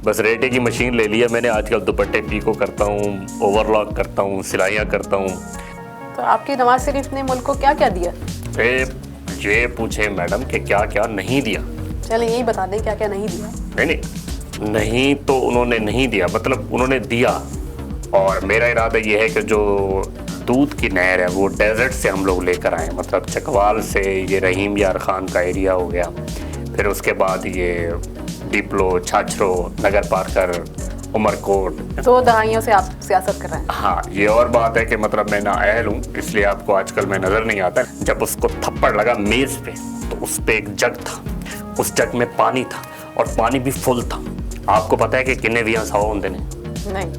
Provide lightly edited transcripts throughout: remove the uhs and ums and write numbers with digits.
बस रेटे की मशीन ले लिया मैंने। आजकल दुपट्टे पीको करता हूँ, ओवरलॉक करता हूँ, सिलाइयाँ करता हूँ। तो आपकी नवाज शरीफ ने मुल्क को क्या क्या दिया? ये पूछे मैडम कि क्या क्या नहीं दिया। चले यही बता दें क्या क्या नहीं दिया। नहीं तो उन्होंने नहीं दिया, मतलब उन्होंने दिया। और मेरा इरादा ये है कि जो दूध की नहर है वो डेजर्ट से हम लोग लेकर आए, मतलब चकवाल से, ये रहीम यार खान का एरिया हो गया, फिर उसके बाद ये डिप्लो, छाछरो, नगर पार्कर, उमरकोट। 2 दहाइयों से आप सियासत कर रहे हैं। हाँ, ये और बात है कि मतलब मैं नाअहल हूँ, इसलिए आपको आजकल मैं नज़र नहीं आता। जब उसको थप्पड़ लगा मेज़ पे तो उस पे एक जग था, उस जग में पानी था और पानी भी फुल था। आपको पता है कि किन्ने भी 100 होंगे ने? नहीं।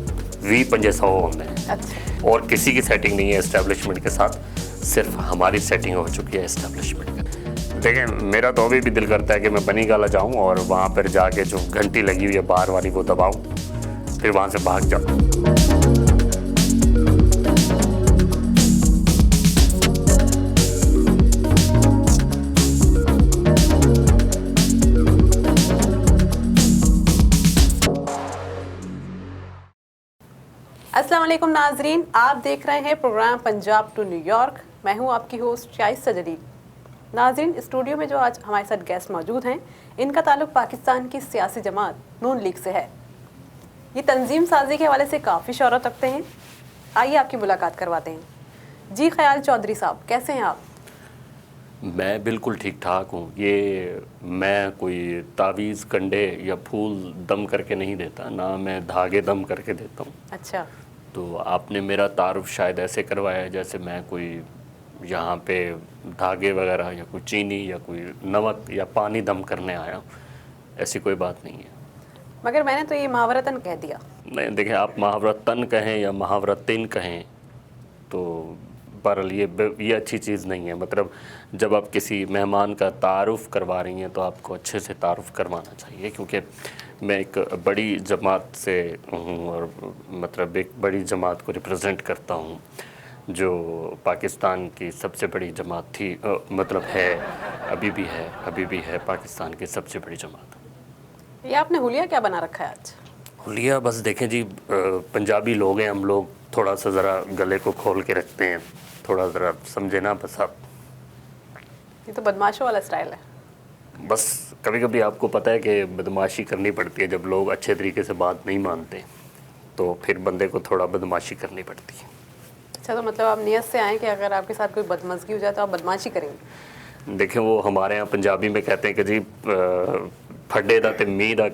20-50 होंगे। अच्छा। और किसी की सेटिंग नहीं है एस्टेब्लिशमेंट के साथ, सिर्फ हमारी सेटिंग हो चुकी है एस्टेब्लिशमेंट का। देखिए, मेरा तो अभी भी दिल करता है कि मैं बनी गाला जाऊँ और वहाँ पर जाके जो घंटी लगी हुई है बाहर वाली वो दबाऊँ, फिर वहाँ से भाग जाऊँ। अस्सलाम वालेकुम नाजरीन, आप देख रहे हैं प्रोग्राम पंजाब टू न्यूयॉर्क। मैं हूं आपकी होस्ट शाइस्ता जलील। नाजरीन, स्टूडियो में जो आज हमारे साथ गेस्ट मौजूद हैं, इनका ताल्लुक पाकिस्तान की सियासी जमात नून लीग से है। ये तंजीम साजी के हवाले से काफ़ी शोहरत रखते हैं। आइए आपकी मुलाकात करवाते हैं। जी ख्याल चौधरी साहब, कैसे हैं आप? मैं बिल्कुल ठीक ठाक हूँ। ये मैं कोई तावीज़, कंडे या फूल दम करके नहीं देता, ना मैं धागे दम करके देता हूँ। अच्छा। तो आपने मेरा तारुफ शायद ऐसे करवाया है जैसे मैं कोई यहाँ पे धागे वगैरह या कोई चीनी या कोई नमक या पानी दम करने आया हूँ। ऐसी कोई बात नहीं है। मगर मैंने तो ये मुहावरतन कह दिया। नहीं, देखें, आप मुहावरतन कहें या मुहावरतिन कहें तो बहरहाल ये अच्छी चीज़ नहीं है। मतलब जब आप किसी मेहमान का तारुफ करवा रही हैं तो आपको अच्छे से तारुफ करवाना चाहिए, क्योंकि मैं एक बड़ी जमात से हूँ और मतलब एक बड़ी जमात को रिप्रेजेंट करता हूँ जो पाकिस्तान की सबसे बड़ी जमात थी, मतलब है, अभी भी है पाकिस्तान की सबसे बड़ी जमात। ये आपने हुलिया क्या बना रखा है आज? हुलिया बस देखें जी, पंजाबी लोग हैं हम लोग, थोड़ा सा ज़रा गले को खोल के रखते हैं, थोड़ा ज़रा समझे ना बस आप। ये तो बदमाशों वाला स्टाइल है। बस कभी कभी आपको पता है कि बदमाशी करनी पड़ती है। जब लोग अच्छे तरीके से बात नहीं मानते तो फिर बंदे को थोड़ा बदमाशी करनी पड़ती है। अच्छा, तो मतलब आप नियत से आए कि अगर आपके साथ कोई बदमज़गी हो जाए तो आप बदमाशी करेंगे? देखें, वो हमारे यहाँ पंजाबी में कहते हैं कि जी फड्डे दा ते मींह दा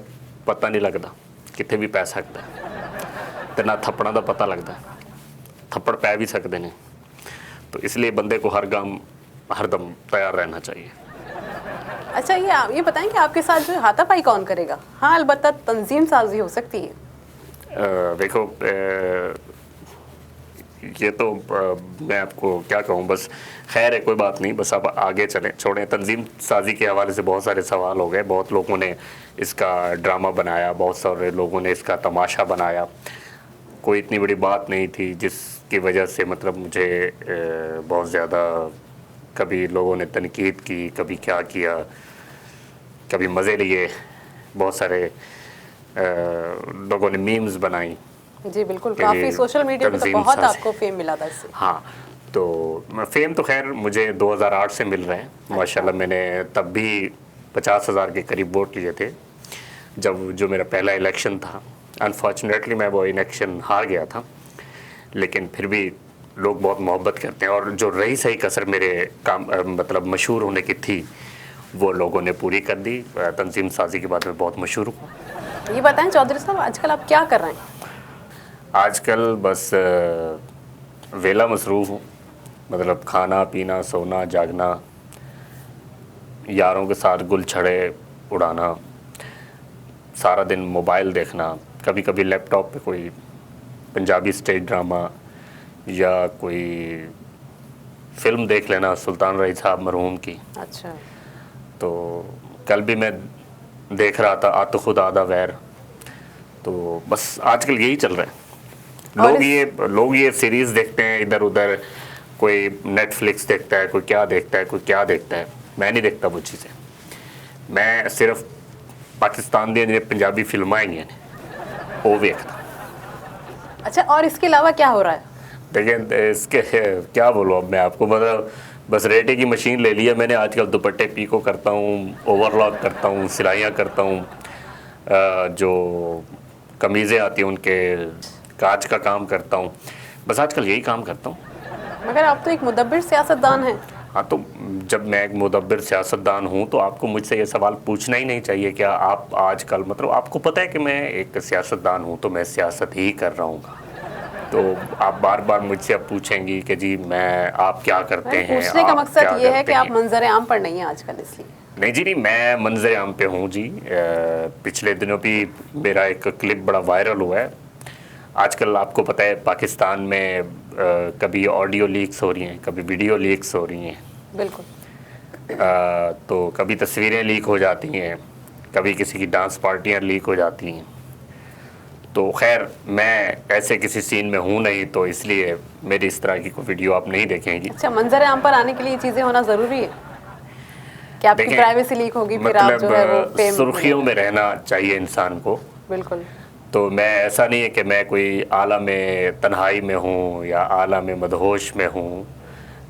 पता नहीं लगता, कितने भी पै सकता है, तो ना थप्पड़ा का पता लगता है, थप्पड़ पै भी सकते हैं। तो इसलिए बंदे को हरदम तैयार रहना चाहिए। अच्छा, ये बताएं कि आपके साथ जो हाथापाई कौन करेगा? हाँ, अलबत्ता तंजीम साजी हो सकती है। देखो, ये तो मैं आपको क्या कहूँ, बस खैर है, कोई बात नहीं, बस आप आगे चलें, छोड़ें। तंजीम साजी के हवाले से बहुत सारे सवाल हो गए, बहुत लोगों ने इसका ड्रामा बनाया, बहुत सारे लोगों ने इसका तमाशा बनाया। कोई इतनी बड़ी बात नहीं थी जिसकी वजह से मतलब मुझे बहुत ज़्यादा, कभी लोगों ने तनकीद की, कभी क्या किया, कभी मज़े लिए, बहुत सारे लोगों ने मीम्स बनाई। जी बिल्कुल, काफ़ी सोशल मीडिया पे तो बहुत आपको फेम मिला था इससे। हाँ, तो फेम तो खैर मुझे 2008 से मिल रहे हैं। अच्छा। माशाल्लाह, मैंने तब भी 50,000 के करीब वोट लिए थे जब जो मेरा पहला इलेक्शन था। अनफॉर्चुनेटली मैं वो इलेक्शन हार गया था, लेकिन फिर भी लोग बहुत मोहब्बत करते हैं और जो रही सही कसर मेरे काम मतलब मशहूर होने की थी वो लोगों ने पूरी कर दी। तंजीम साजी के बाद मैं बहुत मशहूर हूँ। ये बताएं चौधरी साहब, आजकल आप क्या कर रहे हैं? आजकल बस वेला मसरूफ़ हूँ, मतलब खाना पीना, सोना, जागना, यारों के साथ गुल छड़े उड़ाना, सारा दिन मोबाइल देखना, कभी कभी लैपटॉप पे कोई पंजाबी स्टेज ड्रामा या कोई फ़िल्म देख लेना, सुल्तान रही साहब मरहूम की। अच्छा। तो कल भी मैं देख रहा था आत खुद आदा वैर। तो बस आजकल यही चल रहा है। लोग ये सीरीज़ देखते हैं इधर उधर, कोई नेटफ्लिक्स देखता है, कोई क्या देखता है, कोई क्या देखता है। मैं नहीं देखता वो चीज़ें। मैं सिर्फ पाकिस्तान दी पंजाबी फिल्मां आई हैं वो वेखदा। अच्छा, और इसके अलावा क्या हो रहा है? देखिए इसके क्या बोलूँ अब मैं आपको, मतलब बस रेटे की मशीन ले लिया मैंने। आजकल दुपट्टे पीको करता हूँ, ओवरलॉक करता हूँ, सिलाइयाँ करता हूँ, जो कमीज़ें आती हैं उनके काज का काम करता हूँ। बस आजकल यही काम करता हूँ। मगर आप तो एक मुदब्बिर सियासतदान हैं। हाँ, तो जब मैं एक मुदब्बिर सियासतदान हूँ तो आपको मुझसे ये सवाल पूछना ही नहीं चाहिए। क्या आप आजकल, मतलब आपको पता है कि मैं एक सियासतदान हूँ तो मैं सियासत ही कर रहा हूँ, तो आप बार बार मुझसे अब पूछेंगी कि जी मैं आप क्या करते नहीं, हैं, पूछने का आप मकसद क्या ये है करते कि आप हैं। मंजर आम पर नहीं हैं आजकल, इसलिए। नहीं जी, नहीं, मैं मंजर आम पे हूँ जी। पिछले दिनों भी मेरा एक क्लिप बड़ा वायरल हुआ है। आजकल आपको पता है पाकिस्तान में कभी ऑडियो लीक्स हो रही हैं, कभी वीडियो लीक्स हो रही हैं। बिल्कुल। तो कभी तस्वीरें लीक हो जाती हैं, कभी किसी की डांस पार्टियां लीक हो जाती हैं। तो खैर मैं ऐसे किसी सीन में हूँ नहीं, तो इसलिए मेरी इस तरह की कोई वीडियो आप नहीं देखेंगी। अच्छा, मंजर आम पर आने के लिए ये चीज़ें होना ज़रूरी है कि आपकी देखें, प्राइवेसी लीक होगी, फिर आप मतलब जो है वो फेम सुर्खियों में रहना चाहिए इंसान को। बिल्कुल। तो मैं, ऐसा नहीं है कि मैं कोई आलम तन्हाई में हूँ या आलम मदहोश में हूँ।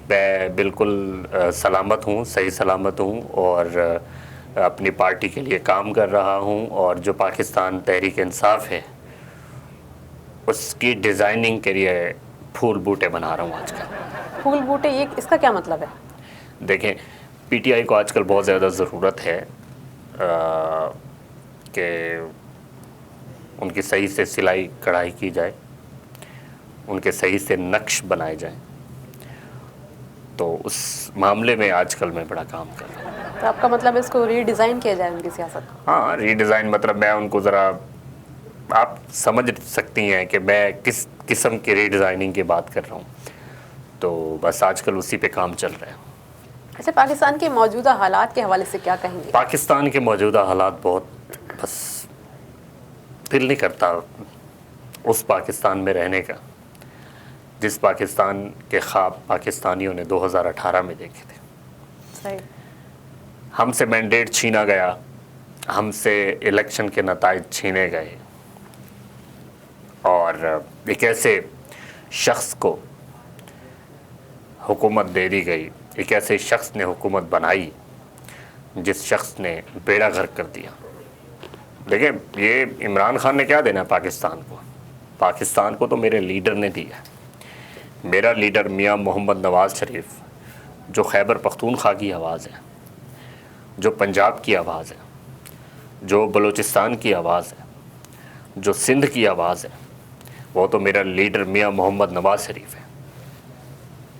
मैं बिल्कुल सलामत हूँ, सही सलामत हूँ, और अपनी पार्टी के लिए काम कर रहा हूँ। और जो पाकिस्तान तहरीक इंसाफ है उसकी डिज़ाइनिंग के लिए फूल बूटे बना रहा हूँ आजकल। फूल बूटे, ये इसका क्या मतलब है? देखें, पीटीआई को आजकल बहुत ज़्यादा ज़रूरत है कि उनकी सही से सिलाई कढ़ाई की जाए, उनके सही से नक्श बनाए जाएं। तो उस मामले में आजकल मैं बड़ा काम कर रहा हूँ। तो आपका मतलब है इसको रीडिज़ाइन किया जाए उनकी सियासत को? हाँ, रीडिज़ाइन मतलब मैं उनको ज़रा, आप समझ सकती हैं कि मैं किस किस्म की रीडिज़ाइनिंग की बात कर रहा हूँ। तो बस आजकल उसी पे काम चल रहा है। अच्छा, पाकिस्तान के मौजूदा हालात के हवाले से क्या कहेंगे? पाकिस्तान के मौजूदा हालात बहुत, बस दिल नहीं करता उस पाकिस्तान में रहने का जिस पाकिस्तान के ख्वाब पाकिस्तानियों ने 2018 में देखे थे। सही। हमसे मैंडेट छीना गया, हमसे इलेक्शन के नताइज छीने गए, और एक ऐसे शख्स को हुकूमत दे दी गई, एक ऐसे शख्स ने हुकूमत बनाई जिस शख्स ने बेड़ा गर्क कर दिया। देखिए, ये इमरान खान ने क्या देना पाकिस्तान को? पाकिस्तान को तो मेरे लीडर ने दिया। मेरा लीडर मियां मोहम्मद नवाज़ शरीफ, जो खैबर पख्तूनख्वा की आवाज़ है, जो पंजाब की आवाज़ है, जो बलूचिस्तान की आवाज़ है, जो सिंध की आवाज़ है, वो तो मेरा लीडर मियां मोहम्मद नवाज़ शरीफ है।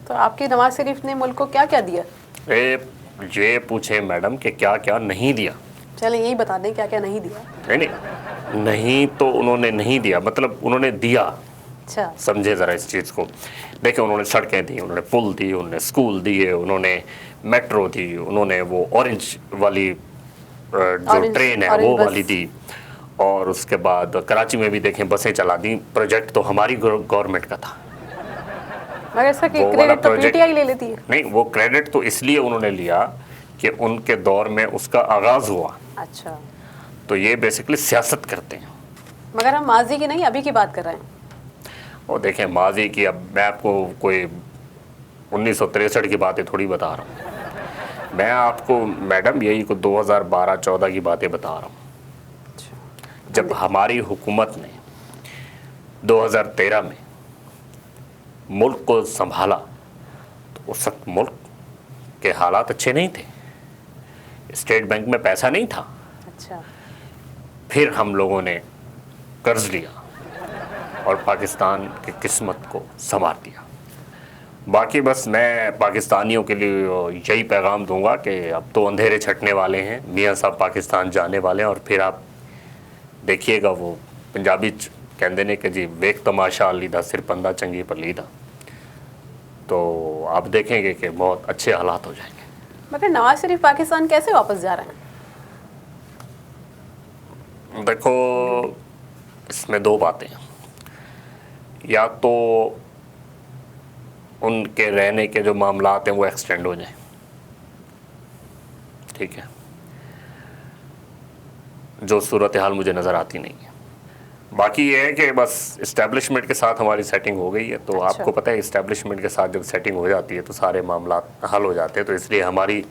तो आपके नवाज शरीफ ने मुल्क को क्या क्या दिया? ये पूछें मैडम कि क्या क्या नहीं दिया। चलें, यही बता दें क्या क्या नहीं दिया। नहीं, नहीं तो उन्होंने नहीं दिया, मतलब उन्होंने दिया। अच्छा। समझे ज़रा इस चीज़ को। देखिए, उन्होंने सड़कें दी, उन्होंने पुल दी, उन्होंने स्कूल दिए, उन्होंने मेट्रो दी, उन्होंने वो ऑरेंज वाली जो ट्रेन है वो वाली दी, और उसके बाद कराची में भी देखें बसें चला दी। प्रोजेक्ट तो हमारी गवर्नमेंट का था। मगर इसका वो वाला क्रेडिट तो प्रोजेक्ट पीटीआई ले लेती है। नहीं, वो क्रेडिट तो इसलिए उन्होंने लिया कि उनके दौर में उसका आगाज़ हुआ। अच्छा। तो ये बेसिकली सियासत करते हैं। मगर हम माजी की नहीं, अभी की बात कर रहे हैं। और देखें, माजी की, अब मैं आपको कोई 1963 की बातें थोड़ी बता रहा हूँ। मैं आपको मैडम यही को 2012-14 की बातें बता रहा हूँ, जब हमारी हुकूमत ने 2013 में मुल्क को संभाला। तो उस वक्त मुल्क के हालात अच्छे नहीं थे, स्टेट बैंक में पैसा नहीं था। अच्छा। फिर हम लोगों ने कर्ज लिया और पाकिस्तान की किस्मत को संवार दिया। बाकी बस मैं पाकिस्तानियों के लिए यही पैगाम दूंगा कि अब तो अंधेरे छटने वाले हैं, मियाँ साहब पाकिस्तान जाने वाले हैं, और फिर आप देखिएगा, वो पंजाबी कहते ने कि जी वेख तमाशा लीदा सिर पंदा चंगी पर लीदा। तो आप देखेंगे कि बहुत अच्छे हालात हो जाएंगे। मगर नवाज शरीफ पाकिस्तान कैसे वापस जा रहे हैं? देखो, इसमें दो बातें हैं। या तो उनके रहने के जो मामलात हैं वो एक्सटेंड हो जाएं, ठीक है, जो सूरत हाल मुझे नज़र आती नहीं है। बाकी ये है कि बस इस्टेब्लिशमेंट के साथ हमारी सेटिंग हो गई है, तो अच्छा। आपको पता है इस्टेब्लिशमेंट के साथ जब सेटिंग हो जाती है तो सारे मामला हल हो जाते हैं, तो इसलिए हमारी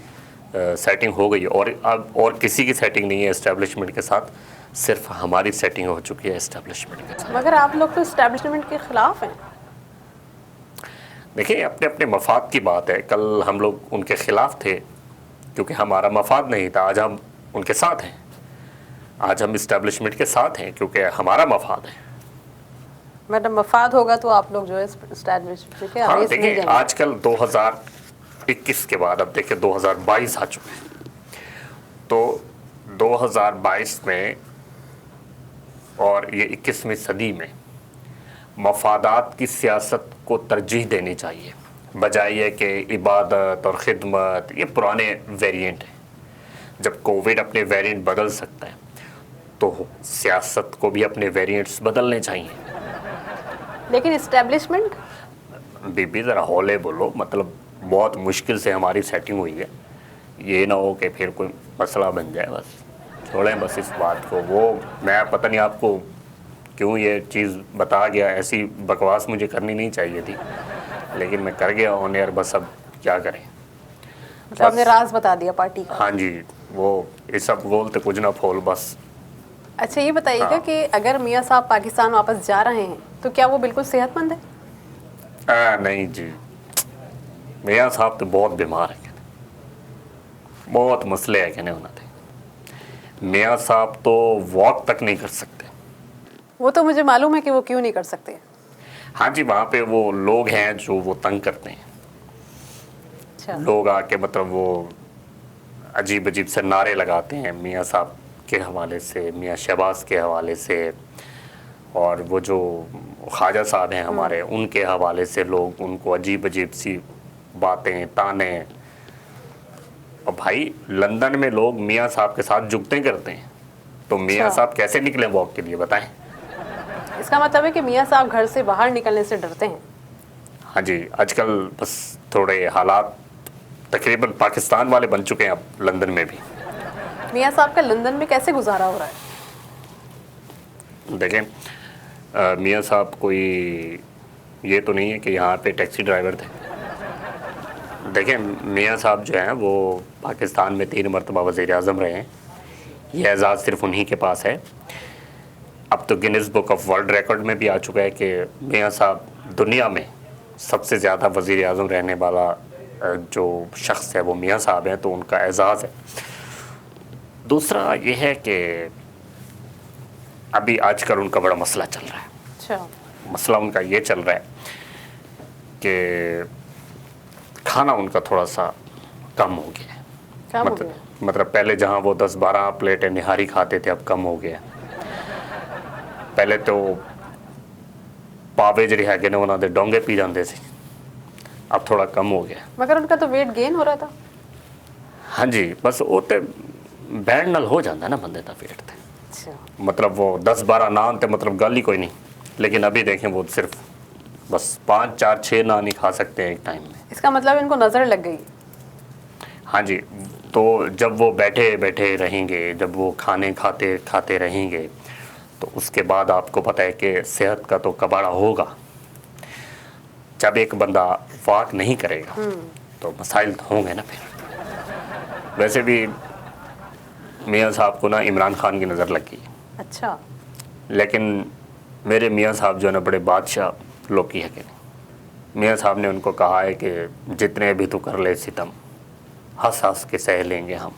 सेटिंग हो गई है। और अब और किसी की सेटिंग नहीं है इस्टेब्लिशमेंट के साथ, सिर्फ हमारी सेटिंग हो चुकी है इस्टेब्लिशमेंट के साथ। मगर आप लोग तो इस्टेब्लिशमेंट के खिलाफ हैं। देखिए, अपने अपने मफाद की बात है। कल हम लोग उनके खिलाफ थे क्योंकि हमारा मफाद नहीं था, आज हम उनके साथ हैं। आज हम इस्टेब्लिशमेंट के साथ हैं क्योंकि हमारा मफाद है। मैडम मफाद होगा तो आप लोग जो है इस्टेब्लिशमेंट के हाँ, अवेस नहीं देखिए जाएंगे। आजकल 2021 के बाद अब देखिए 2022 आ चुका है, तो 2022 में और ये 21वीं सदी में मफादात की सियासत को तरजीह देनी चाहिए, बजाय ये कि इबादत और ख़िदमत ये पुराने वेरिएंट हैं। जब कोविड अपने वेरिएंट बदल सकता है तो सियासत को भी अपने वेरिएंट्स बदलने चाहिए। लेकिन इस्टेब्लिशमेंट बीबी ज़रा हौले बोलो, मतलब बहुत मुश्किल से हमारी सेटिंग हुई है, ये ना हो कि फिर कोई मसला बन जाए। बस छोड़ें बस इस बात को। वो मैं पता नहीं आपको क्यों ये चीज़ बता गया, ऐसी बकवास मुझे करनी नहीं चाहिए थी, लेकिन मैं कर गया ऑन एयर। बस अब क्या करें, मतलब आपने राज बता दिया पार्टी का। हाँ जी, वो ये सब गोल तो कुछ ना फोल बस। अच्छा ये बताइएगा हाँ। कि अगर मियाँ साहब पाकिस्तान वापस जा रहे हैं तो क्या वो बिल्कुल सेहतमंद है? नहीं जी, मियाँ साहब तो बहुत बीमार है, बहुत मसले है कहने होना थे। मियाँ साहब तो वॉक तक नहीं कर सकते। वो तो मुझे मालूम है कि वो क्यों नहीं कर सकते। हाँ जी, वहाँ पे वो लोग हैं जो वो तंग करते हैं। अच्छा। लोग आके मतलब वो अजीब अजीब से नारे लगाते हैं मियाँ साहब के हवाले से, मियाँ शहबाज के हवाले से, और वो जो ख्वाजा साहब हैं हमारे, उनके हवाले से लोग उनको अजीब अजीब सी बातें, ताने। और भाई लंदन में लोग मियाँ साहब के साथ जुगतें करते हैं, तो मियाँ अच्छा। साहब कैसे निकले वॉक के लिए बताएं। इसका मतलब है कि मियाँ साहब घर से बाहर निकलने से डरते हैं। हाँ जी, आजकल बस थोड़े हालात तकरीबन पाकिस्तान वाले बन चुके हैं अब लंदन में भी। मियाँ साहब का लंदन में कैसे गुजारा हो रहा है? देखें, मियाँ साहब कोई ये तो नहीं है कि यहाँ पे टैक्सी ड्राइवर थे। देखें, मियाँ साहब जो हैं वो पाकिस्तान में 3 मरतबा वज़ीर आज़म रहे हैं। ये एजाज़ सिर्फ उन्हीं के पास है। अब तो Guinness book of world record में भी आ चुका है कि मियाँ साहब दुनिया में सबसे ज़्यादा वज़ीर आज़म रहने वाला जो शख्स है वो मियाँ साहब हैं, तो उनका एजाज़ है। दूसरा ये है कि अभी आजकल उनका बड़ा मसला चल रहा है। अच्छा। मसला उनका ये चल रहा है कि खाना उनका थोड़ा सा कम हो गया है। कम हो गया। मतलब पहले जहाँ वो 10-12 प्लेटें निहारी खाते थे, अब कम हो गया। पहले तो पावे जड़ी है कि ना उन्होंने डोंगे पी जाते थे, अब थोड़ा कम हो गया। मगर उनका तो वेट गेन हो रहा था। हाँ जी, बस वो तो बैड नल हो जाता है ना बंदे का वेट थे। अच्छा। मतलब वो 10-12 नान थे, मतलब गल ही कोई नहीं। लेकिन अभी देखें वो सिर्फ बस 5-4-6 नान ही खा सकते हैं एक टाइम में। इसका मतलब इनको नज़र लग गई। हाँ जी, तो जब वो बैठे बैठे रहेंगे, जब वो खाने खाते खाते रहेंगे, तो उसके बाद आपको पता है कि सेहत का तो कबाड़ा होगा। जब एक बंदा वॉक नहीं करेगा तो मसाइल तो होंगे ना फिर। वैसे भी मियाँ साहब को ना इमरान खान की नज़र लग गई। अच्छा। लेकिन मेरे मियाँ साहब जो है ना बड़े बादशाह लोग की है कि नहीं। मियाँ साहब ने उनको कहा है कि जितने भी तू कर ले सितम, हंस हंस के सह लेंगे हम।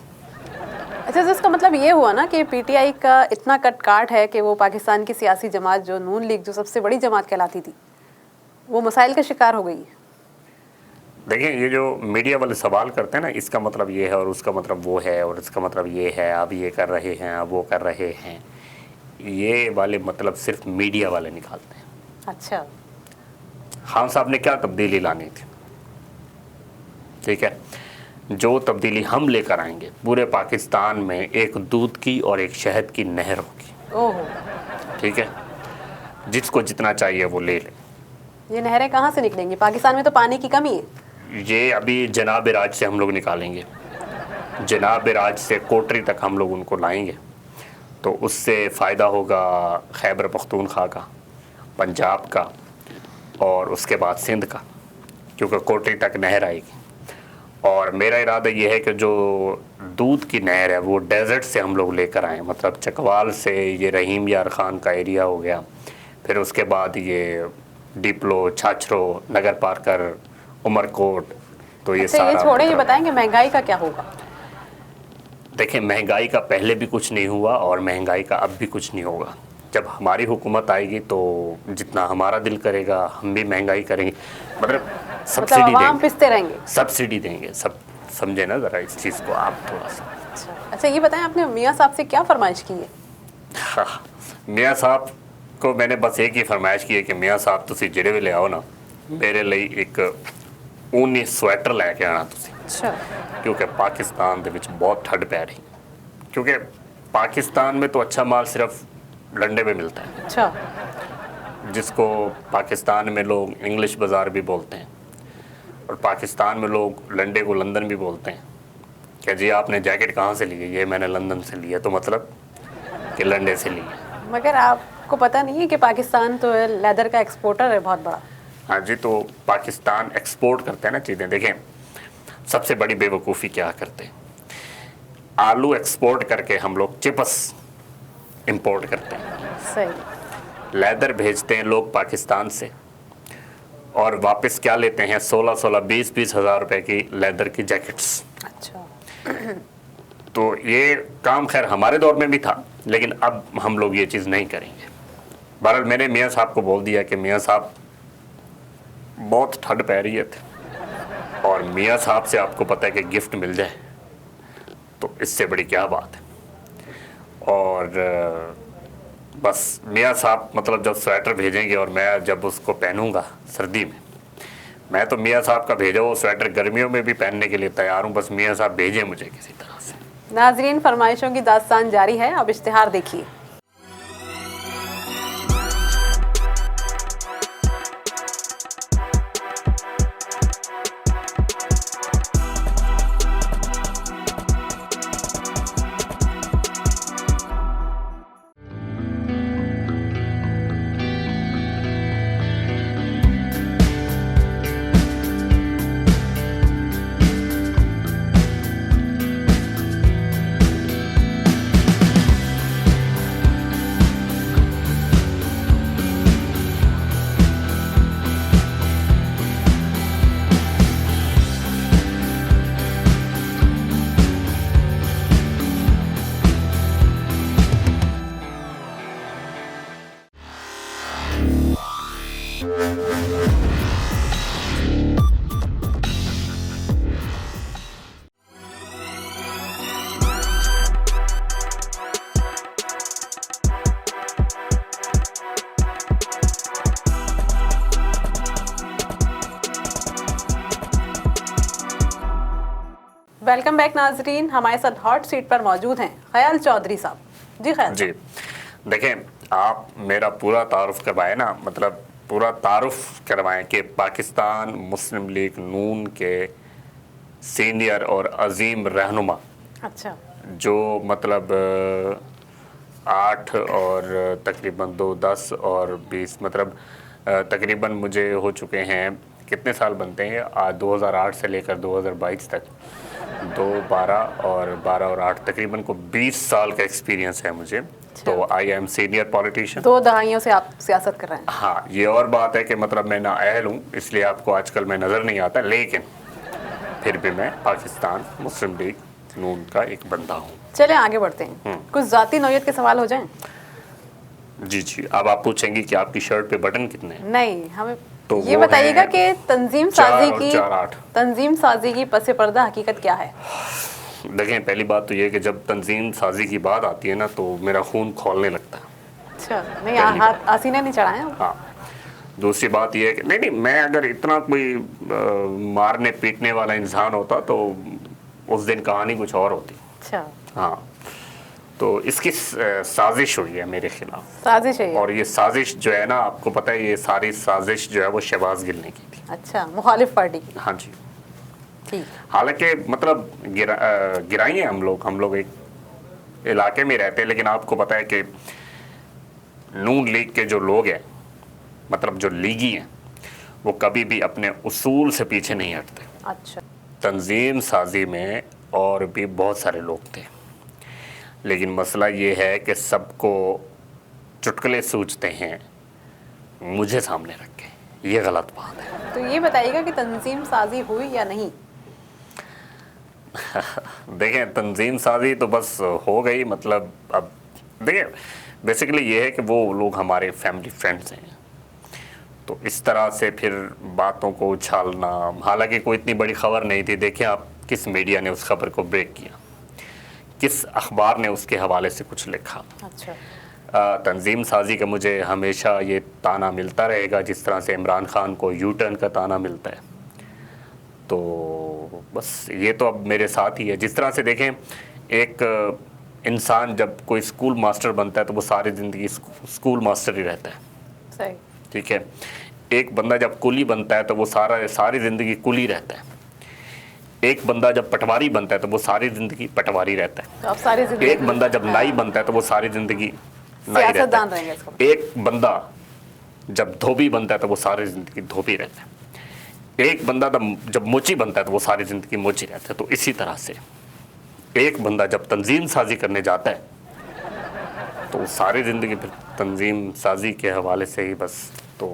अच्छा, तो इसका मतलब ये हुआ ना कि पीटीआई का इतना कटकाट है कि वो पाकिस्तान की सियासी जमात जो नून लीग जो सबसे बड़ी जमात कहलाती थी, वो मसाइल का शिकार हो गई। देखिए, ये जो मीडिया वाले सवाल करते हैं ना, इसका मतलब ये है और उसका मतलब वो है और इसका मतलब ये है, अब ये कर रहे हैं, अब वो कर रहे हैं, ये वाले मतलब सिर्फ मीडिया वाले निकालते हैं। अच्छा। खान साहब ने क्या तब्दीली लानी थी, ठीक है, जो तब्दीली हम लेकर आएंगे, पूरे पाकिस्तान में एक दूध की और एक शहद की नहर होगी। ओहो। ठीक है, जिसको जितना चाहिए वो ले ले। ये नहरें कहाँ से निकलेंगी? पाकिस्तान में तो पानी की कमी है। ये अभी जनाब राज से हम लोग निकालेंगे, जनाब राज से कोटरी तक हम लोग उनको लाएंगे। तो उससे फ़ायदा होगा खैबर पख्तूनख्वा का, पंजाब का और उसके बाद सिंध का, क्योंकि कोटली तक नहर आएगी। और मेरा इरादा ये है कि जो दूध की नहर है वो डेजर्ट से हम लोग लेकर आएँ, मतलब चकवाल से ये रहीम यार ख़ान का एरिया हो गया, फिर उसके बाद ये डिपलो, छाछरो, नगर पार्कर, उमरकोट, तो ये अच्छा, सारा ये छोड़े, ये मतलब बताएंगे महंगाई का क्या होगा? देखिए, महंगाई का पहले भी कुछ नहीं हुआ और महंगाई का अब भी कुछ नहीं होगा। जब हमारी हुकूमत आएगी तो जितना हमारा दिल करेगा हम भी महंगाई करेंगे, मतलब सब्सिडी आवाम देंगे, पिसते रहेंगे। सब्सिडी देंगे, सब समझे ना ज़रा इस चीज़ को आप थोड़ा सा। अच्छा, ये बताएं आपने मियाँ साहब से क्या फरमाइश की है? हाँ, मियाँ साहब को मैंने बस एक ही फरमाइश की है कि मियाँ साहब तुसी ਜਿਹੜੇ ਵੇਲੇ ਆਓ ਨਾ ਮੇਰੇ ਲਈ ਇੱਕ ऊनी स्वेटर लैके आना तुसी, अच्छा, क्योंकि पाकिस्तान ਦੇ ਵਿੱਚ बहुत ठंड पै रही, क्योंकि पाकिस्तान में तो अच्छा माल सिर्फ लंडे में मिलता है, अच्छा, जिसको पाकिस्तान में लोग इंग्लिश बाज़ार भी बोलते हैं और पाकिस्तान में लोग लंडे को लंदन भी बोलते हैं। क्या जी आपने जैकेट कहाँ से ली है? ये मैंने लंदन से ली है, तो मतलब कि लंडे से ली है। मगर आपको पता नहीं है कि पाकिस्तान तो लेदर का एक्सपोर्टर है बहुत बड़ा। हाँ जी, तो पाकिस्तान एक्सपोर्ट करते हैं ना चीज़ें। देखें, सबसे बड़ी बेवकूफ़ी क्या करते हैं, आलू एक्सपोर्ट करके हम लोग चिप्स इंपोर्ट करते हैं, सही। लेदर भेजते हैं लोग पाकिस्तान से और वापस क्या लेते हैं, 16-16, 20-20 हज़ार रुपए की लेदर की जैकेट्स। अच्छा, तो ये काम खैर हमारे दौर में भी था, लेकिन अब हम लोग ये चीज़ नहीं करेंगे। बहरहाल मैंने मियाँ साहब को बोल दिया कि मियाँ साहब बहुत ठंड पै रही है और मियाँ साहब से आपको पता है कि गिफ्ट मिल जाए तो इससे बड़ी क्या बात है। और बस मियाँ साहब मतलब जब स्वेटर भेजेंगे और मैं जब उसको पहनूंगा सर्दी में, मैं तो मियाँ साहब का भेजा वो स्वेटर गर्मियों में भी पहनने के लिए तैयार हूँ, बस मियाँ साहब भेजें मुझे किसी तरह से। नाजरीन, फरमाइशों की दास्तान जारी है, अब इश्तिहार देखिए। वेलकम बैक नाजरीन, हमारे साथ हॉट सीट पर मौजूद हैं ख्याल चौधरी साहब। जी ख्याल जी, देखें, आप मेरा पूरा तारुफ करवाएं ना, मतलब पूरा तारुफ करवाएं कि पाकिस्तान मुस्लिम लीग नून के सीनियर और अजीम रहनुमा, अच्छा, जो मतलब 8 और तकरीबन 2, 10 और 20, मतलब तकरीबन मुझे हो चुके हैं, कितने साल बनते हैं आज, 2008 से लेकर 2022 तक, 2, 12 और 8 तकरीबन को 20 साल का एक्सपीरियंस है मुझे। तो आई एम सीनियर पॉलिटिशियन। 2 दहाइयों से आप सियासत कर रहे हैं। हाँ, ये और बात है कि मतलब मैं नाअहल हूँ, इसलिए आपको आजकल मैं नज़र नहीं आता, लेकिन फिर भी मैं पाकिस्तान मुस्लिम लीग नून का एक बंदा हूँ। चले आगे बढ़ते हैं, कुछ जाती नौयत के सवाल हो जाएं। जी जी, अब आप पूछेंगी कि आपकी शर्ट पे बटन कितने हैं? नहीं, हमें तो ये वो बताइएगा हैं कि तंजीम 4 साजी और की 4, 8। तंजीम साजी की पसे पर्दा हकीकत क्या है? देखें, पहली बात तो ये है कि जब तंजीम साजी की बात आती है ना तो मेरा खून खौलने लगता है। अच्छा, नहीं, पहली हाथ आसीने नहीं चढ़ाए आप? हाँ, दूसरी बात यह है कि नहीं, मैं अगर इतना कोई मारने पीटने वाला इंसान होता तो उस दिन कहानी कुछ और होती। अच्छा, हाँ, तो इसकी साजिश हुई है मेरे खिलाफ, साजिश है ये। और ये साजिश जो है ना, आपको पता है, ये सारी साजिश जो है वो शहबाज गिल ने की थी। अच्छा, मुखालिफ पार्टी की। हाँ जी, ठीक। हालांकि मतलब गिराई है हम लोग एक इलाके में रहते हैं, लेकिन आपको पता है कि नून लीग के जो लोग हैं, मतलब जो लीगी हैं, वो कभी भी अपने उसूल से पीछे नहीं हटते। अच्छा। तंजीम साजी में और भी बहुत सारे लोग थे, लेकिन मसला ये है कि सबको चुटकुले सूझते हैं मुझे सामने रख के, ये गलत बात है। तो ये बताइएगा कि तंजीम साजी हुई या नहीं? देखें, तंजीम साजी तो बस हो गई, मतलब अब देखें, बेसिकली ये है कि वो लोग हमारे फैमिली फ्रेंड्स हैं, तो इस तरह से फिर बातों को उछालना, हालांकि कोई इतनी बड़ी खबर नहीं थी। देखें आप, किस मीडिया ने उस खबर को ब्रेक किया, किस अखबार ने उसके हवाले से कुछ लिखा। अच्छा। तंजीम साजी का मुझे हमेशा ये ताना मिलता रहेगा, जिस तरह से इमरान खान को यू टर्न का ताना मिलता है। तो बस ये तो अब मेरे साथ ही है। जिस तरह से देखें, एक इंसान जब कोई स्कूल मास्टर बनता है तो वो सारी ज़िंदगी स्कूल मास्टर ही रहता है, सही। ठीक है। एक बंदा जब कुली बनता है तो वो सारी ज़िंदगी कुली रहता है। एक बंदा जब पटवारी बनता है तो वो सारी ज़िंदगी पटवारी रहता है। तो आप सारी जिंदगी एक बंदा जब नाई बनता है तो वो सारी ज़िंदगी नाई रहता सियासतदान है। रहेंगे इसको। एक बंदा जब धोबी बनता है तो वो सारी ज़िंदगी धोबी रहता है। एक बंदा जब मोची बनता है तो वो सारी ज़िंदगी मोची रहता है। तो इसी तरह से एक बंदा जब तंजीम साजी करने जाता है तो वो सारी ज़िंदगी फिर तंजीम साजी के हवाले से ही बस तो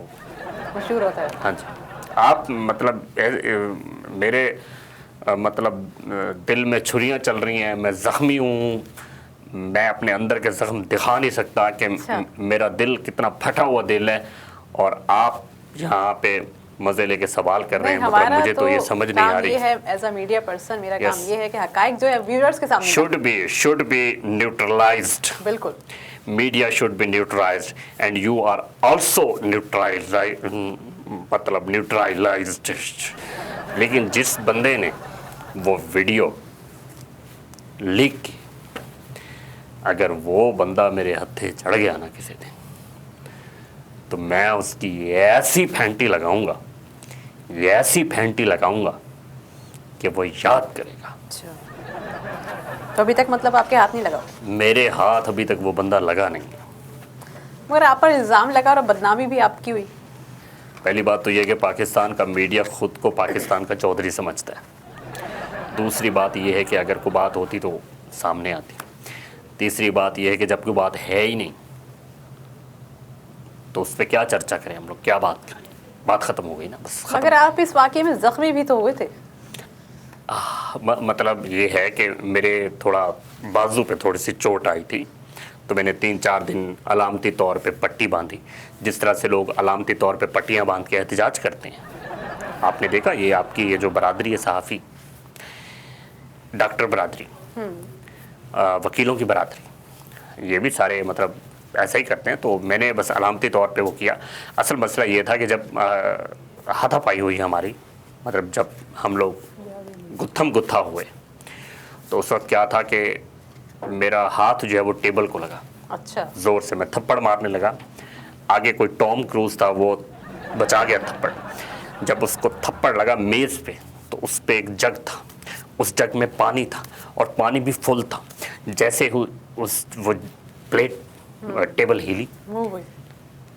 मशहूर होता है। हाँ जी। आप मतलब मेरे मतलब दिल में छुरियां चल रही हैं, मैं ज़ख्मी हूँ, मैं अपने अंदर के ज़ख्म दिखा नहीं सकता कि अच्छा। मेरा दिल कितना फटा हुआ दिल है, और आप यहाँ पे मज़े लेके सवाल कर रहे हैं। मतलब हमारा मुझे तो ये समझ नहीं आ रही। ये है एज अ मीडिया पर्सन, मेरा Yes. काम ये है कि हकाइक जो है व्यूअर्स के सामने should be neutralized. बिल्कुल। Media should be neutralized and you are also neutralized, right? मतलब neutralized। लेकिन जिस बंदे ने वो वीडियो लीक की, अगर वो बंदा मेरे हत्थे चढ़ गया ना किसी दिन, तो मैं उसकी ऐसी फैंटी लगाऊंगा, ऐसी फैंटी लगाऊंगा कि वो याद करेगा। अच्छा। तो अभी तक मतलब आपके हाथ नहीं लगा? मेरे हाथ अभी तक वो बंदा लगा नहीं है। मगर आप पर इल्ज़ाम लगा और बदनामी भी आपकी हुई। पहली बात तो यह कि पाकिस्तान का मीडिया खुद को पाकिस्तान का चौधरी समझता है। दूसरी बात यह है कि अगर कोई बात होती तो सामने आती। तीसरी बात यह है कि जब कोई बात है ही नहीं तो उस पर क्या चर्चा करें हम लोग, क्या बात करें, बात ख़त्म हो गई ना, बस खत्म। मगर आप इस वाक़ये में ज़ख्मी भी तो हुए थे। मतलब ये है कि मेरे थोड़ा बाजू पे थोड़ी सी चोट आई थी, तो मैंने 3-4 दिन अलामती तौर पे पट्टी बांधी, जिस तरह से लोग अलामती तौर पे पट्टियां बांध के एहतजाज करते हैं। आपने देखा, ये आपकी ये जो बरादरी है, सहाफ़ी डॉक्टर बरादरी, वकीलों की बरादरी, ये भी सारे मतलब ऐसा ही करते हैं। तो मैंने बस अलामती तौर पे वो किया। असल मसला ये था कि जब हाथापाई हुई हमारी, मतलब जब हम लोग गुत्थम गुत्था हुए, तो उस वक्त क्या था कि मेरा हाथ जो है वो टेबल को लगा। अच्छा। ज़ोर से मैं थप्पड़ मारने लगा। आगे कोई टॉम क्रूज था, वो बचा गया थप्पड़। जब उसको थप्पड़ लगा मेज़ पे, तो उस पे एक जग था, उस जग में पानी था और पानी भी फुल था। जैसे वो प्लेट टेबल हिली,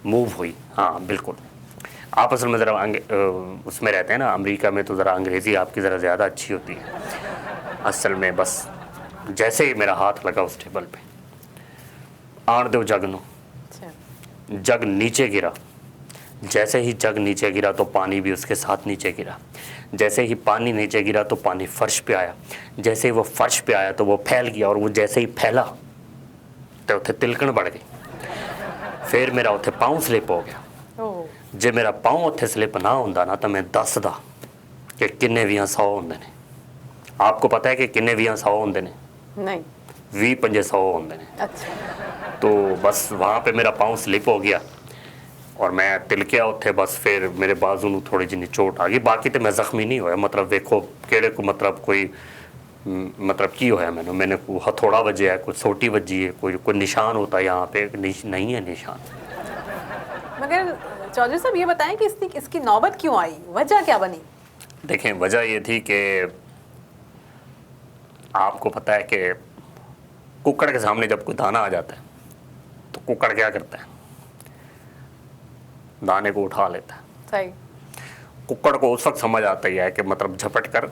मूव हुई। हाँ बिल्कुल। आप असल में ज़रा उसमें रहते हैं ना, अमेरिका में, तो ज़रा अंग्रेज़ी आपकी ज़रा ज़्यादा अच्छी होती है। असल में बस जैसे ही मेरा हाथ लगा उस टेबल पे, आण दो जग नो, जग नीचे गिरा। जैसे ही जग नीचे गिरा तो पानी भी उसके साथ नीचे गिरा। जैसे ही पानी नीचे गिरा तो पानी फर्श पे आया। जैसे ही वो फर्श पे आया तो वो फैल गया, और वो जैसे ही फैला तो उत्थे तिलकण बढ़ गई। फिर मेरा उत्थे पाँव स्लिप हो गया। जे मेरा पाँव उत्थे स्लिप ना होंदा ना, तो मैं दसदा कि किन्ने 20-100 होंदे ने। आपको पता है कि किन्ने 20-100 होंदे ने? नहीं। 20-50 होंदे ने। अच्छा। तो बस वहाँ पे मेरा पाँव स्लिप हो गया और मैं तिलकिया उत्थे। बस फिर मेरे बाजू में थोड़ी जी चोट आ गई। बाकी तो मैं जख्मी नहीं होया। मतलब देखो केड़े को मतलब कोई मतलब की होया मैंने कोई हथौड़ा वजे है, कोई सोटी वजी है, कोई निशान होता है यहाँ पे, नहीं है निशान। मगर चौधरी साहब ये बताएं कि इसकी नौबत क्यों आई, वजह क्या बनी? देखें, वजह ये थी कि आपको पता है कि कुक्कड़ के सामने जब कोई दाना आ जाता है तो कुक्कड़ क्या करता है, दाने को उठा लेता है। सही। कुक्कड़ को उस वक्त समझ आता ही है कि मतलब झपट कर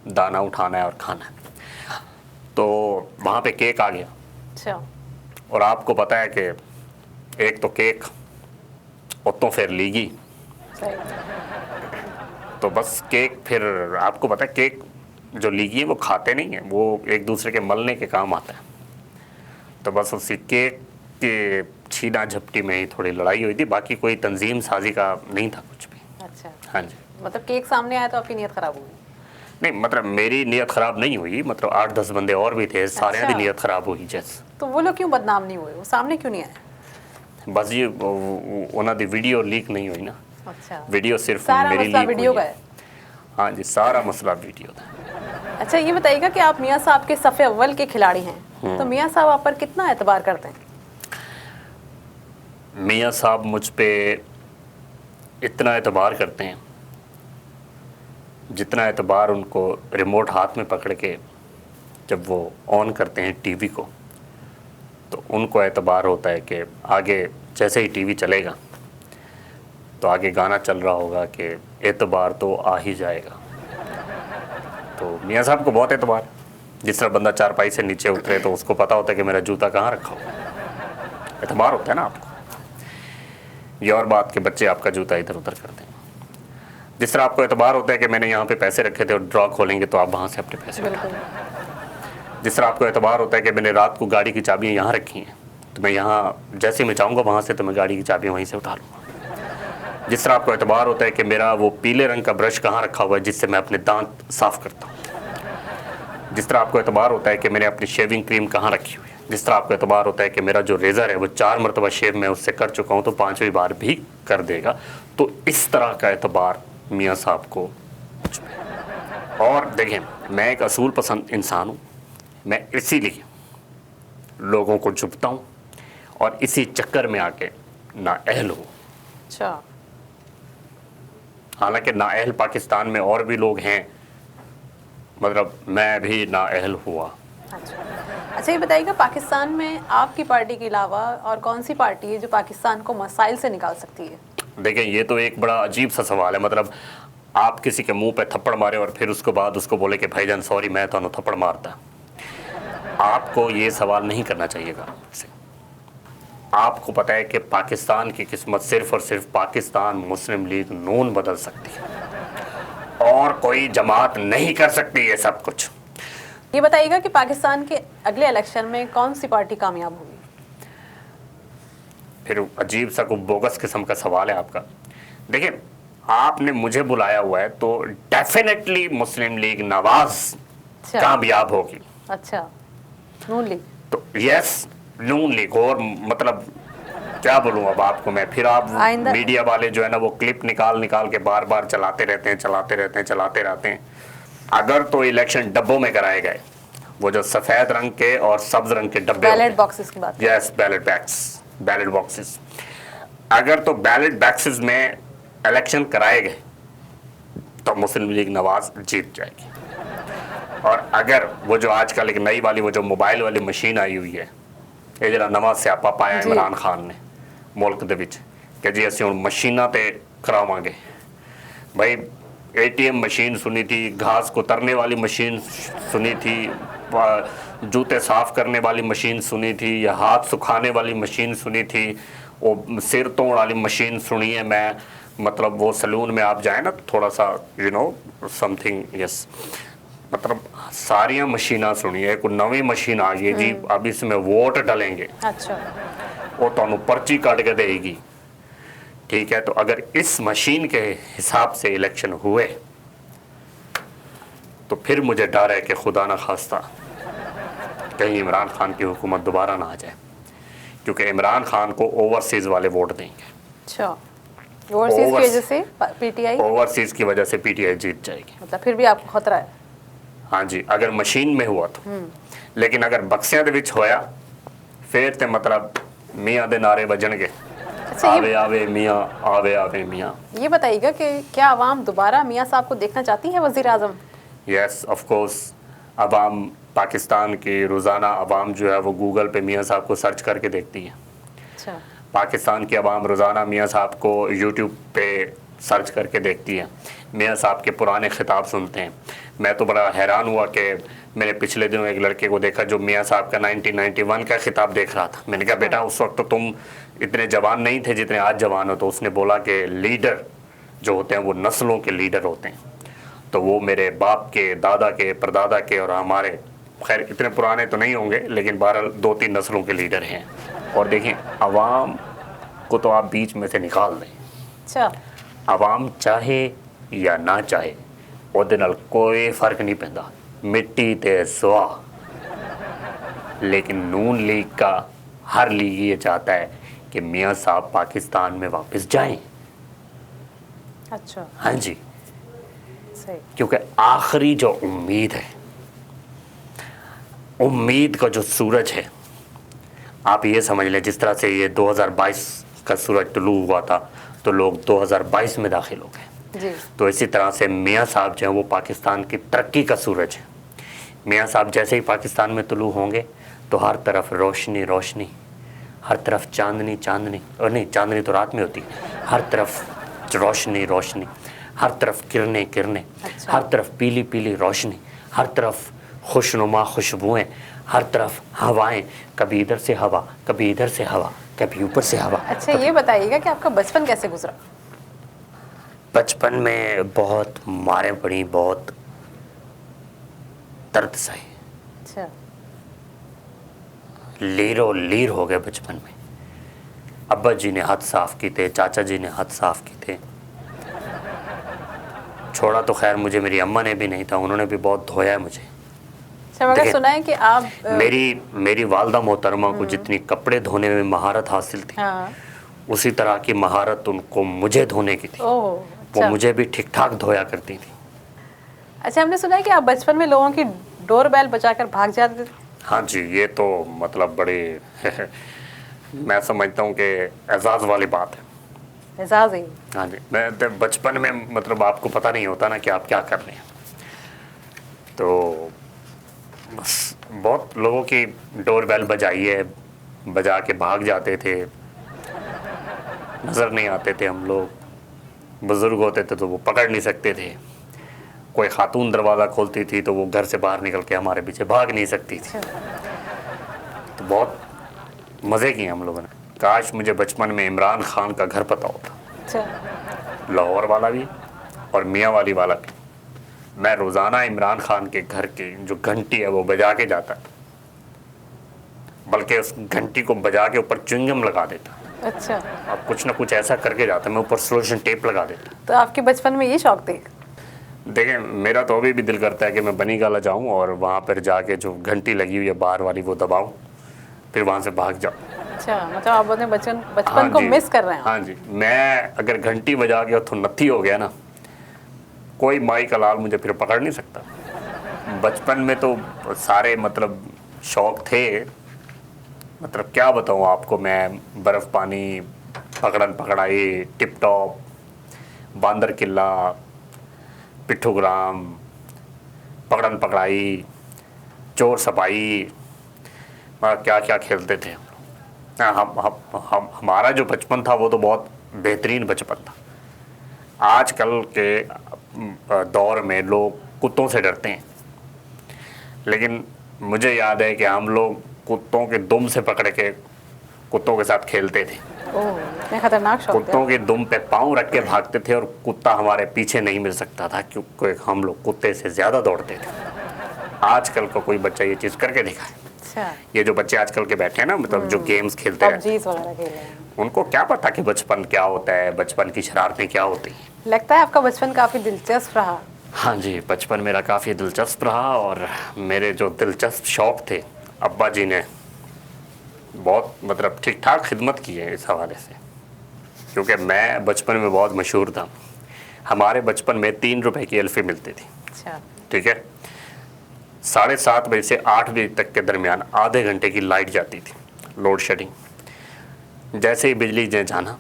दाना उठाना है और खाना है। तो वहाँ पे केक आ गया। अच्छा। और आपको पता है कि एक तो केक उतों फिर लीगी, सही। तो बस केक फिर आपको पता है केक जो लीगी है वो खाते नहीं है, वो एक दूसरे के मलने के काम आता है। तो बस उसी केक के छीना झपटी में ही थोड़ी लड़ाई हुई थी, बाकी कोई तंजीम साजी का नहीं था कुछ भी। अच्छा। हाँ जी। मतलब केक सामने आया तो आपकी नीयत खराब हो गई? नहीं मतलब मेरी नीयत ख़राब नहीं हुई, मतलब 8-10 बंदे और भी थे, सारे अच्छा। की नीयत ख़राब हुई जैसे। तो वो लोग क्यों बदनाम नहीं हुए, वो सामने क्यों नहीं आए? बस ये उन्होंने वीडियो लीक नहीं हुई ना। अच्छा। वीडियो सिर्फ सारा मेरी मसला लीक वीडियो हुई का है। है? हाँ जी, सारा मसला वीडियो था। अच्छा, ये बताइएगा कि आप मियाँ साहब के सफ़े अव्वल के खिलाड़ी हैं, तो मियाँ साहब आप पर कितना एतबार करते हैं? मियाँ साहब मुझ पे इतना एतबार करते हैं जितना एतबार उनको रिमोट हाथ में पकड़ के जब वो ऑन करते हैं टीवी को, तो उनको एतबार होता है कि आगे जैसे ही टीवी चलेगा तो आगे गाना चल रहा होगा कि एतबार तो आ ही जाएगा। तो मियाँ साहब को बहुत एतबार, जिस तरह बंदा चारपाई से नीचे उतरे तो उसको पता होता है कि मेरा जूता कहाँ रखा हो। एतबार होता है ना आपको। ये और बात कि बच्चे आपका जूता इधर उधर करते हैं। जिस तरह आपको एतबार होता है कि मैंने यहाँ पे पैसे रखे थे और ड्रॉ खोलेंगे तो आप वहाँ से अपने पैसे उठा लें। जिस तरह आपको एतबार होता है कि मैंने रात को गाड़ी की चाबियाँ यहाँ रखी हैं तो मैं यहाँ जैसे मैं चाहूँगा वहाँ से तो मैं गाड़ी की चाबियाँ वहीं से उठा लूँगा। जिस तरह आपको एतबार होता है कि मेरा वो पीले रंग का ब्रश कहाँ रखा हुआ है जिससे मैं अपने दांत साफ़ करता हूँ। जिस तरह आपको एतबार होता है कि मैंने अपनी शेविंग क्रीम कहाँ रखी हुई है। जिस तरह आपको एतबार होता है कि मेरा जो रेज़र है वो 4 मरतबा शेव मैं उससे कर चुका हूँ तो 5वीं बार भी कर देगा। तो इस तरह का एतबार मियाँ साहब को। और देखें, मैं एक असूल पसंद इंसान हूँ, मैं इसीलिए लोगों को चुपता हूँ और इसी चक्कर में आके नाअहल हूँ। अच्छा। हालांकि नाअहल पाकिस्तान में और भी लोग हैं, मतलब मैं भी नाअहल हुआ। अच्छा, ये बताइएगा पाकिस्तान में आपकी पार्टी के अलावा और कौन सी पार्टी है जो पाकिस्तान को मसाइल से निकाल सकती है? देखें, ये तो एक बड़ा अजीब सा सवाल है। मतलब आप किसी के मुंह पे थप्पड़ मारे और फिर उसके बाद उसको बोले कि भाईजान सॉरी मैं तो थप्पड़ मारता। आपको ये सवाल नहीं करना चाहिएगा। आपको पता है कि पाकिस्तान की किस्मत सिर्फ और सिर्फ पाकिस्तान मुस्लिम लीग नून बदल सकती है और कोई जमात नहीं कर सकती ये सब कुछ। ये बताइएगा कि पाकिस्तान के अगले इलेक्शन में कौन सी पार्टी कामयाब होगी? फिर अजीब सा कोई बोगस किस्म का सवाल है आपका। देखिए, आपने मुझे बुलाया हुआ है तो डेफिनेटली मुस्लिम लीग नवाज कामयाब होगी। अच्छा, नून लीग? तो यस, नून लीग। और मतलब क्या बोलूं अब आपको मैं, फिर आप मीडिया वाले जो है ना वो क्लिप निकाल निकाल के बार बार चलाते रहते हैं। अगर तो इलेक्शन डब्बों में कराए गए, वो जो सफेद रंग के और सब्ज रंग के डब्बे, बैलेट बॉक्सेस की बात। Yes, ballot boxes. अगर तो बैलेट बॉक्सेस में इलेक्शन कराए गए तो मुस्लिम लीग नवाज जीत जाएगी। और अगर वो जो आजकल एक नई वाली वो जो मोबाइल वाली मशीन आई हुई है, ये जरा नवा स्यापा पाया इमरान खान ने मुल्क दे विच कि जी असीं हुण मशीनां ते करावांगे। भाई ATM मशीन सुनी थी, घास को तरने वाली मशीन सुनी थी, जूते साफ करने वाली मशीन सुनी थी, या हाथ सुखाने वाली मशीन सुनी थी, वो सिर तोड़ वाली मशीन सुनी है मैं। मतलब वो सलून में आप जाए ना थोड़ा सा समथिंग, यस, मतलब सारिया मशीना सुनी है। कोई नवी मशीन आ गई जी, अब इसमें वोट डालेंगे। अच्छा। वो तो पर्ची काट के देगी। ठीक है, तो अगर इस मशीन के हिसाब से इलेक्शन हुए तो फिर मुझे डर है कि खुदा न खास्ता कहीं इमरान खान की हुकूमत दोबारा ना आ जाए, क्योंकि इमरान खान को ओवरसीज वाले वोट देंगे। अच्छा, ओवरसीज की वजह से PTI? ओवरसीज की वजह से PTI जीत जाएगी। मतलब फिर भी आपको खतरा है? हाँ जी, अगर मशीन में हुआ तो। लेकिन अगर बक्सियां दे विच होया फिर ते मतलब मियाँ दे नारे बजणगे। अच्छा, आवे आवे मियाँ, आवे आवे मियाँ। ये बताइएगा कि क्या आवाम दोबारा मियाँ साहब को देखना चाहती है वजीर आजम? यस, ऑफ कोर्स, अवाम पाकिस्तान की रोज़ाना आवाम जो है वो गूगल पे मियाँ साहब को सर्च करके देखती है। अच्छा। पाकिस्तान की आवाम रोज़ाना मियाँ साहब को यूट्यूब पे सर्च करके देखती है, मियाँ साहब के पुराने ख़िताब सुनते हैं। मैं तो बड़ा हैरान हुआ कि मैंने पिछले दिनों एक लड़के को देखा जो मियाँ साहब का 1991 का ख़िताब देख रहा था। मैंने कहा बेटा उस वक्त तो तुम इतने जवान नहीं थे जितने आज जवान हो। तो उसने बोला कि लीडर जो होते हैं वो नस्लों के लीडर होते हैं। तो वो मेरे बाप के, दादा के, परदादा के और हमारे, खैर इतने पुराने तो नहीं होंगे लेकिन 12-2-3 नस्लों के लीडर हैं। और देखें, आवाम को तो आप बीच में से निकाल दें। अच्छा। आवाम चाहे या ना चाहे ਉਹਦੇ ਨਾਲ कोई फ़र्क नहीं पैंदा, मिट्टी ते सुआ। लेकिन नून लीग का हर लीग ये चाहता है कि मियाँ साहब पाकिस्तान में वापस जाएं। अच्छा। हाँ जी, सही। क्योंकि आखिरी जो उम्मीद है, उम्मीद का जो सूरज है, आप ये समझ लें जिस तरह से ये 2022 का सूरज तुलू हुआ था तो लोग 2022 में दाखिल हो गए जी। तो इसी तरह से मियाँ साहब जो हैं वो पाकिस्तान की तरक्की का सूरज है। मियाँ साहब जैसे ही पाकिस्तान में तुलू होंगे तो हर तरफ रोशनी रोशनी, हर तरफ चांदनी चांदनी, और नहीं, चांदनी तो रात में होती, हर तरफ रोशनी रोशनी, हर तरफ किरणें किरणें, अच्छा। हर तरफ पीली पीली रोशनी, हर तरफ खुशनुमा खुशबुएँ, हर तरफ हवाएं, कभी इधर से हवा, कभी इधर से हवा, कभी ऊपर से हवा। अच्छा, ये बताइएगा कि आपका बचपन कैसे गुजरा? बचपन में बहुत मारें पड़ी, बहुत दर्द सहे, अच्छा। लीरो लीर हो गए बचपन में। अब्बा जी ने हाथ साफ किए थे, चाचा जी ने हाथ साफ किए थे। छोड़ा तो खैर मुझे मेरी अम्मा ने भी नहीं था, उन्होंने भी बहुत धोया है मुझे। अच्छा, मैंने देखिए, सुना है कि आप मेरी वालदा मोहतरमा को जितनी कपड़े धोने में महारत हासिल थी, हाँ। उसी तरह की महारत उनको मुझे धोने की थी। ओह, वो अच्छा। मुझे भी ठीक ठाक धोया करती थी। अच्छा, हमने सुना है कि आप बचपन में लोगों की डोर बेल बजाकर भाग जाते थे। हाँ जी, ये तो मतलब बड़े मैं समझता हूँ कि एजाज़ वाली बात है। एजाज ही। हाँ जी, मैं तो बचपन में मतलब आपको पता नहीं होता ना कि आप क्या कर रहे हैं, तो बस बहुत लोगों की डोर बेल बजाई है, बजा के भाग जाते थे, नज़र नहीं आते थे हम लोग। बुज़ुर्ग होते थे तो वो पकड़ नहीं सकते थे। कोई खातून दरवाज़ा खोलती थी तो वो घर से बाहर निकल के हमारे पीछे भाग नहीं सकती थी। तो बहुत मज़े किए हम लोगों ने। काश मुझे बचपन में इमरान खान का घर पता होता। अच्छा। लाहौर वाला भी और मियाँ वाली वाला भी। मैं रोज़ाना इमरान खान के घर की जो घंटी है वो बजा के जाता, बल्कि उस घंटी को बजा के ऊपर च्युइंगम लगा देता। अच्छा, अब कुछ ना कुछ ऐसा करके जाता, मैं ऊपर सोल्यूशन टेप लगा देता। तो आपके बचपन में ये शौक थे? देखें, मेरा तो अभी भी दिल करता है कि मैं बनी गाला जाऊं और वहाँ पर जाके जो घंटी लगी हुई है बाहर वाली वो दबाऊं, फिर वहाँ से भाग जाऊं। अच्छा, मतलब आप अपने बचपन हाँ को जी, मिस कर रहे हैं? हाँ जी, मैं अगर घंटी बजा के उथो नत्थी हो गया ना, कोई माई का लाल मुझे फिर पकड़ नहीं सकता। बचपन में तो सारे मतलब शौक थे, मतलब क्या बताऊँ आपको मैं। बर्फ़ पानी, पकड़न पकड़ाई, टिप टॉप, बांदर किला, पिट्ठूग्राम, पकड़न पकड़ाई, चोर सपाई, क्या क्या खेलते थे हम। हमारा जो बचपन था वो तो बहुत बेहतरीन बचपन था। आजकल के दौर में लोग कुत्तों से डरते हैं, लेकिन मुझे याद है कि हम लोग कुत्तों के दुम से पकड़ के कुत्तों के साथ खेलते थे। ओह, इतने खतरनाक शौक थे। कुत्तों के दुम पे पाँव रख के भागते थे और कुत्ता हमारे पीछे नहीं मिल सकता था, क्योंकि हम लोग कुत्ते से ज़्यादा दौड़ते थे। आजकल का कोई बच्चा ये चीज़ करके दिखाए। अच्छा। ये जो बच्चे आजकल के बैठे हैं ना, मतलब जो गेम्स खेलते हैं, पबजीज वगैरह खेल रहे हैं, उनको क्या पता कि बचपन क्या होता है, बचपन की शरारतें क्या होती हैं। लगता है आपका बचपन काफ़ी दिलचस्प रहा। हाँ जी, बचपन मेरा काफ़ी दिलचस्प रहा और मेरे जो दिलचस्प शौक़ थे, अब्बा जी ने बहुत मतलब ठीक ठाक खिदमत की है इस हवाले से, क्योंकि मैं बचपन में बहुत मशहूर था। हमारे बचपन में 3 रुपए की एल्फी मिलती थी। अच्छा। ठीक है, 7:30 बजे से 8 बजे तक के दरमियान आधे घंटे की लाइट जाती थी, लोड शेडिंग। जैसे ही बिजली ने जाना,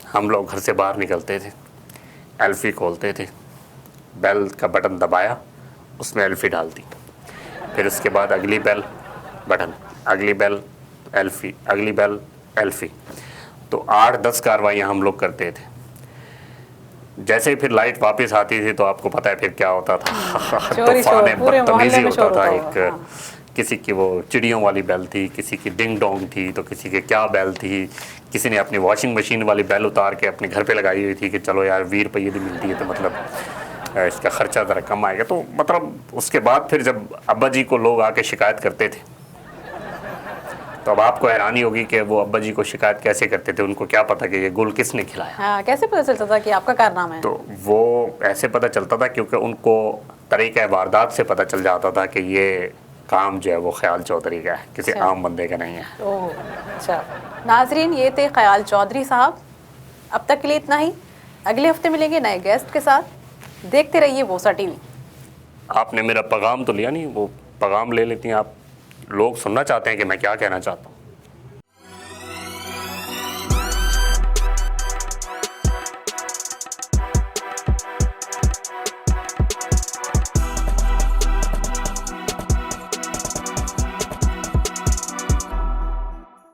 हम लोग घर से बाहर निकलते थे, एल्फी खोलते थे, बेल का बटन दबाया, उसमें एल्फी डाल दी। फिर उसके बाद अगली बेल बटन, अगली बेल एल्फी, अगली बेल एल्फी। तो 8-10 कार्रवाइयाँ हम लोग करते थे। जैसे ही फिर लाइट वापस आती थी तो आपको पता है फिर क्या होता था, तूफान बदतमीजी होता था। एक किसी की वो चिड़ियों वाली बेल थी, किसी की डिंग डोंग थी, तो किसी की क्या बेल थी, किसी ने अपनी वॉशिंग मशीन वाली बेल उतार के अपने घर पे लगाई हुई थी कि चलो यार 20 रुपये दी मिलती है तो मतलब इसका खर्चा ज़रा कम आएगा। तो मतलब उसके बाद फिर जब अब्बा जी को लोग आके शिकायत करते थे तो अब आपको हैरानी होगी कि वो अब्बा जी को शिकायत कैसे करते थे, उनको क्या पता कि ये गुल किसने खिलाया। हाँ, कैसे पता चलता था कि आपका कारनामा है? तो वो ऐसे पता चलता था क्योंकि उनको तरीक़ा वारदात से पता चल जाता था कि ये काम जो है वो ख्याल चौधरी का है, किसी आम बंदे का नहीं है। ओह अच्छा। नाजरीन, ये थे ख्याल चौधरी साहब। अब तक के लिए इतना ही। अगले हफ्ते मिलेंगे नए गेस्ट के साथ। देखते रहिए वोसा टीवी। आपने मेरा पैगाम तो लिया नहीं, वो पैगाम ले लेती हैं आप। लोग सुनना चाहते हैं कि मैं क्या कहना चाहता हूँ।